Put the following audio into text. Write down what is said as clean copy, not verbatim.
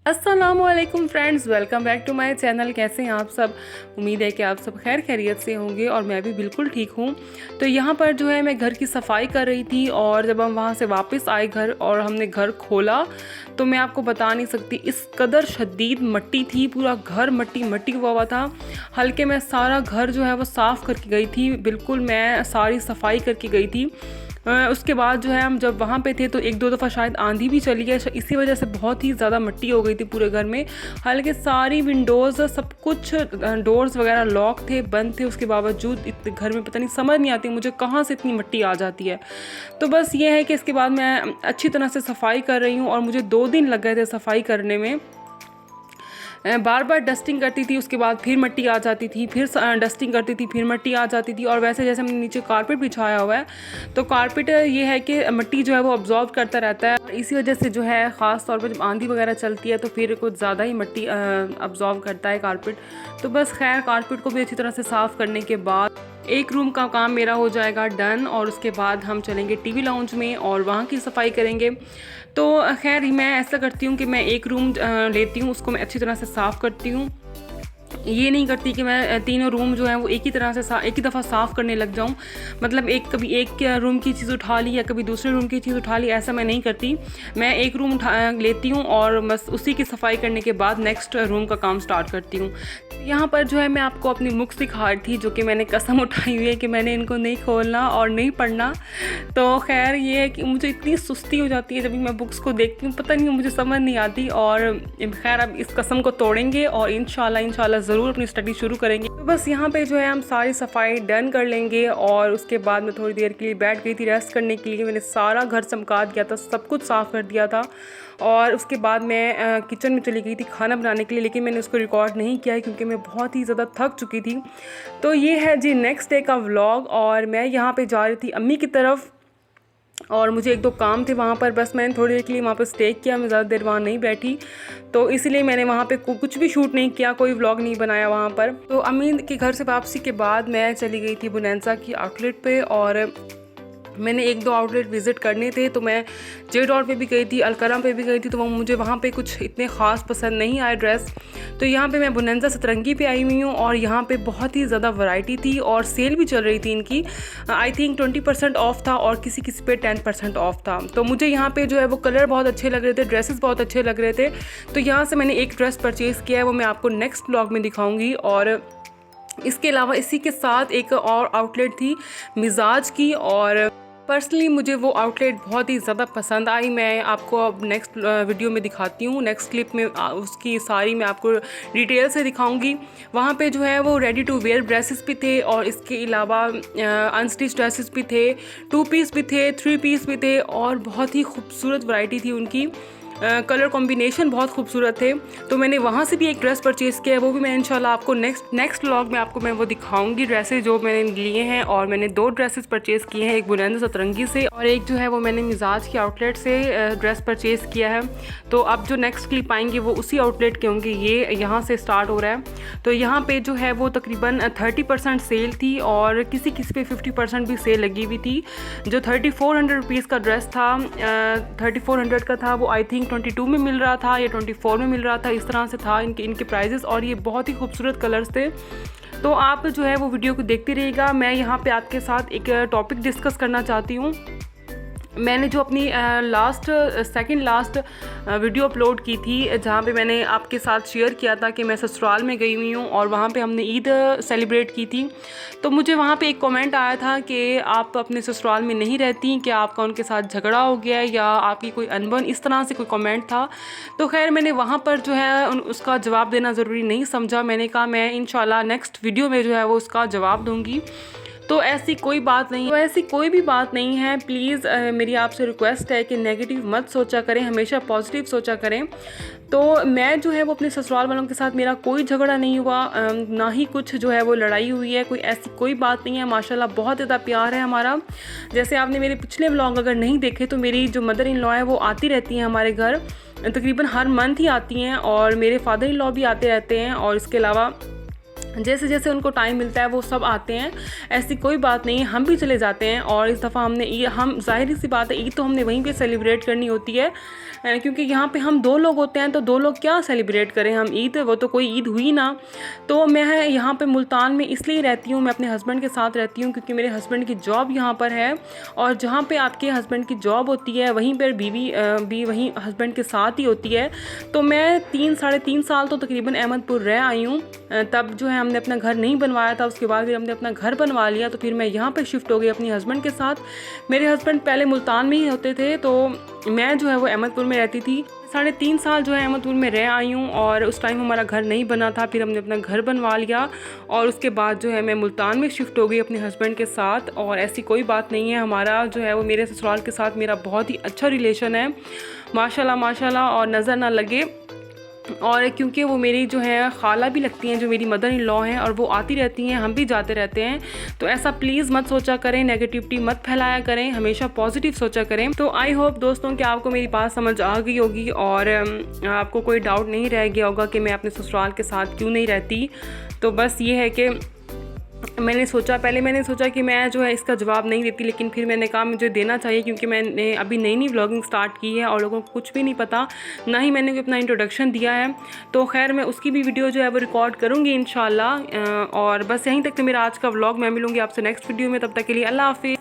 अस्सलामुअलैकुम friends, welcome back to my channel. कैसे हैं आप सब? उम्मीद है कि आप सब खैर खैरियत से होंगे और मैं भी बिल्कुल ठीक हूँ। तो यहाँ पर जो है मैं घर की सफाई कर रही थी और जब हम वहाँ से वापस आए घर और हमने घर खोला तो मैं आपको बता नहीं सकती, इस कदर शदीद मिट्टी थी, पूरा घर मट्टी मट्टी हुआ था। हल्के मैं सारा घर जो है वो साफ़ करके गई थी, बिल्कुल मैं सारी सफाई करके गई थी। उसके बाद जो है हम जब वहाँ पे थे तो एक दो दफ़ा शायद आंधी भी चली है, इसी वजह से बहुत ही ज़्यादा मिट्टी हो गई थी पूरे घर में। हालांकि सारी विंडोज़ सब कुछ डोर्स वगैरह लॉक थे, बंद थे, उसके बावजूद इतने घर में पता नहीं समझ नहीं आती मुझे कहाँ से इतनी मिट्टी आ जाती है। तो बस ये है कि इसके बाद मैं अच्छी तरह से सफाई कर रही हूँ और मुझे 2 दिन लग गए थे सफाई करने में। बार बार डस्टिंग करती थी, उसके बाद फिर मिट्टी आ जाती थी, फिर डस्टिंग करती थी, फिर मिट्टी आ जाती थी। और वैसे जैसे हमने नीचे कारपेट बिछाया हुआ है तो कारपेट ये है कि मिट्टी जो है वो अब्जॉर्ब करता रहता है और इसी वजह से जो है ख़ास तौर पर जब आंधी वगैरह चलती है तो फिर कुछ ज़्यादा ही मिट्टी अब्जॉर्ब करता है कारपेट। तो बस खैर कारपेट को भी अच्छी तरह से साफ़ करने के बाद एक रूम का काम मेरा हो जाएगा डन और उसके बाद हम चलेंगे टीवी लाउंज में और वहाँ की सफाई करेंगे। तो खैर मैं ऐसा करती हूँ कि मैं एक रूम लेती हूँ, उसको मैं अच्छी तरह से साफ़ करती हूँ। ये नहीं करती कि मैं तीनों रूम जो है वो एक ही तरह से एक ही दफ़ा साफ़ करने लग जाऊँ, मतलब कभी एक रूम की चीज़ उठा ली या कभी दूसरे रूम की चीज़ उठा ली, ऐसा मैं नहीं करती। मैं एक रूम लेती हूँ और बस उसी की सफाई करने के बाद नेक्स्ट रूम का काम स्टार्ट करती हूँ। यहाँ पर जो है मैं आपको अपनी बुक्स दिखा रही थी, जो कि मैंने कसम उठाई हुई है कि मैंने इनको नहीं खोलना और नहीं पढ़ना। तो खैर ये है कि मुझे इतनी सुस्ती हो जाती है जब मैं बुक्स को देखती हूँ, पता नहीं मुझे समझ नहीं आती। और खैर अब इस कसम को तोड़ेंगे और इंशाल्लाह ज़रूर अपनी स्टडी शुरू करेंगे। तो बस यहाँ पे जो है हम सारी सफाई डन कर लेंगे और उसके बाद मैं थोड़ी देर के लिए बैठ गई थी रेस्ट करने के लिए। मैंने सारा घर चमका दिया था, सब कुछ साफ़ कर दिया था और उसके बाद मैं किचन में चली गई थी खाना बनाने के लिए, लेकिन मैंने उसको रिकॉर्ड नहीं किया है क्योंकि मैं बहुत ही ज़्यादा थक चुकी थी। तो ये है जी नेक्स्ट डे का व्लॉग और मैं यहाँ पे जा रही थी अम्मी की तरफ और मुझे एक दो काम थे वहाँ पर, बस मैंने थोड़ी देर के लिए वहाँ पर स्टे किया, मैं ज़्यादा देर वहाँ नहीं बैठी, तो इसलिए मैंने वहाँ पे कुछ भी शूट नहीं किया, कोई व्लॉग नहीं बनाया वहाँ पर। तो अम्मी के घर से वापसी के बाद मैं चली गई थी बोनांजा की आउटलेट पे और मैंने एक दो आउटलेट विज़िट करने थे। तो मैं जे डॉट पे भी गई थी, अलकरम पे भी गई थी, तो मुझे वहाँ पे कुछ इतने ख़ास पसंद नहीं आए ड्रेस। तो यहाँ पे मैं बोनांजा सतरंगी पे आई हुई हूँ और यहाँ पे बहुत ही ज़्यादा वैरायटी थी और सेल भी चल रही थी इनकी। आई थिंक 20% ऑफ था और किसी किसी पे 10% ऑफ था। तो मुझे यहाँ पे जो है वो कलर बहुत अच्छे लग रहे थे, ड्रेसेस बहुत अच्छे लग रहे थे। तो यहाँ से मैंने एक ड्रेस परचेज़ किया है, वो मैं आपको नेक्स्ट ब्लॉग में दिखाऊँगी। और इसके अलावा इसी के साथ एक और आउटलेट थी मिजाज की और पर्सनली मुझे वो आउटलेट बहुत ही ज़्यादा पसंद आई। मैं आपको अब नेक्स्ट वीडियो में दिखाती हूँ, नेक्स्ट क्लिप में उसकी सारी मैं आपको डिटेल से दिखाऊंगी। वहाँ पे जो है वो रेडी टू वेयर ड्रेसेस भी थे और इसके अलावा अनस्टिच ड्रेसेस भी थे, 2 पीस भी थे, 3 पीस भी थे और बहुत ही खूबसूरत वैरायटी थी उनकी। कलर कॉम्बिनेशन बहुत खूबसूरत थे। तो मैंने वहाँ से भी एक ड्रेस परचेज़ किया है, वो भी मैं इंशाल्लाह आपको नेक्स्ट व्लॉग में आपको मैं वो दिखाऊंगी ड्रेसेस जो मैंने लिए हैं। और मैंने 2 ड्रेसेस परचेज़ किए हैं, एक बोनांजा सतरंगी से और एक जो है वो मैंने मिजाज की आउटलेट से ड्रेस परचेज़ किया है। तो अब जो नेक्स्ट क्लिप आएंगे वो उसी आउटलेट के होंगे, ये यहाँ से स्टार्ट हो रहा है। तो यहाँ पर जो है वो तकरीबन 30% सेल थी और किसी पे 50% भी सेल लगी हुई थी। जो 3400 रुपीज़ का ड्रेस था, 3400 का था, वो आई थिंक 22 में मिल रहा था या 24 में मिल रहा था, इस तरह से था इनके प्राइजेस। और ये बहुत ही खूबसूरत कलर्स थे। तो आप जो है वो वीडियो को देखते रहिएगा। मैं यहाँ पे आपके साथ एक टॉपिक डिस्कस करना चाहती हूँ। मैंने जो अपनी सेकंड लास्ट वीडियो अपलोड की थी जहाँ पे मैंने आपके साथ शेयर किया था कि मैं ससुराल में गई हुई हूँ और वहाँ पे हमने ईद सेलिब्रेट की थी। तो मुझे वहाँ पे एक कमेंट आया था कि आप अपने ससुराल में नहीं रहती, क्या आपका उनके साथ झगड़ा हो गया या आपकी कोई अनबन, इस तरह से कोई कमेंट था। तो खैर मैंने वहाँ पर जो है उसका जवाब देना ज़रूरी नहीं समझा। मैंने कहा मैं इंशाल्लाह नेक्स्ट वीडियो में जो है वो उसका जवाब दूँगी। तो ऐसी कोई बात नहीं है। प्लीज़ मेरी आपसे रिक्वेस्ट है कि नेगेटिव मत सोचा करें, हमेशा पॉजिटिव सोचा करें। तो मैं जो है वो अपने ससुराल वालों के साथ मेरा कोई झगड़ा नहीं हुआ, ना ही कुछ जो है वो लड़ाई हुई है, कोई ऐसी कोई बात नहीं है। माशाल्लाह बहुत ज़्यादा प्यार है हमारा। जैसे आपने मेरे पिछले व्लॉग अगर नहीं देखे तो मेरी जो मदर इन लॉ है वो आती रहती हैं हमारे घर, तकरीबन हर मंथ ही आती हैं और मेरे फादर इन लॉ भी आते रहते हैं। और इसके अलावा जैसे जैसे उनको टाइम मिलता है वो सब आते हैं, ऐसी कोई बात नहीं है, हम भी चले जाते हैं। और इस दफ़ा हम ज़ाहिर सी बात है ईद तो हमने वहीं पे सेलिब्रेट करनी होती है, क्योंकि यहाँ पे हम 2 लोग होते हैं, तो 2 लोग क्या सेलिब्रेट करें हम ईद, वो तो कोई ईद हुई ना। तो मैं यहाँ पे मुल्तान में इसलिए रहती हूँ, मैं अपने हस्बैंड के साथ रहती हूँ क्योंकि मेरे हस्बैंड की जॉब यहाँ पर है, और जहाँ पे आपके हस्बैंड की जॉब होती है वहीं पर बीवी भी वहीं हस्बैंड के साथ ही होती है। तो मैं 3 साढ़े 3 साल तो तकरीबन अहमदपुर रह आई हूँ। तब जो है हमने अपना घर नहीं बनवाया था, उसके बाद फिर हमने अपना घर बनवा लिया, तो फिर मैं यहाँ पे शिफ्ट हो गई अपनी हस्बैंड के साथ। मेरे हस्बैंड पहले मुल्तान में ही होते थे, तो मैं जो है वो अहमदपुर में रहती थी। 3.5 साल जो है अहमदपुर में रह आई हूँ, और उस टाइम हमारा घर नहीं बना था, फिर हमने अपना घर बनवा लिया, और उसके बाद जो है मैं मुल्तान में शिफ्ट हो गई अपने हस्बैंड के साथ। और ऐसी कोई बात नहीं है, हमारा जो है वो मेरे ससुराल के साथ मेरा बहुत ही अच्छा रिलेशन है, माशाल्लाह माशाल्लाह, और नज़र ना लगे। और क्योंकि वो मेरी जो है खाला भी लगती हैं, जो मेरी मदर इन लॉ हैं, और वो आती रहती हैं, हम भी जाते रहते हैं। तो ऐसा प्लीज़ मत सोचा करें, नेगेटिविटी मत फैलाया करें, हमेशा पॉजिटिव सोचा करें। तो आई होप दोस्तों कि आपको मेरी बात समझ आ गई होगी, और आपको कोई डाउट नहीं रह गया होगा कि मैं अपने ससुराल के साथ क्यों नहीं रहती। तो बस ये है कि पहले मैंने सोचा कि मैं जो है इसका जवाब नहीं देती, लेकिन फिर मैंने कहा मुझे देना चाहिए, क्योंकि मैंने अभी नई व्लॉगिंग स्टार्ट की है और लोगों को कुछ भी नहीं पता, ना ही मैंने अपना इंट्रोडक्शन दिया है। तो खैर मैं उसकी भी वीडियो जो है वो रिकॉर्ड करूँगी इंशाल्लाह। और बस यहीं तक तो मेरा आज का व्लॉग। मैं मिलूँगी आपसे नेक्स्ट वीडियो में, तब तक के लिए अल्लाह हाफिज़।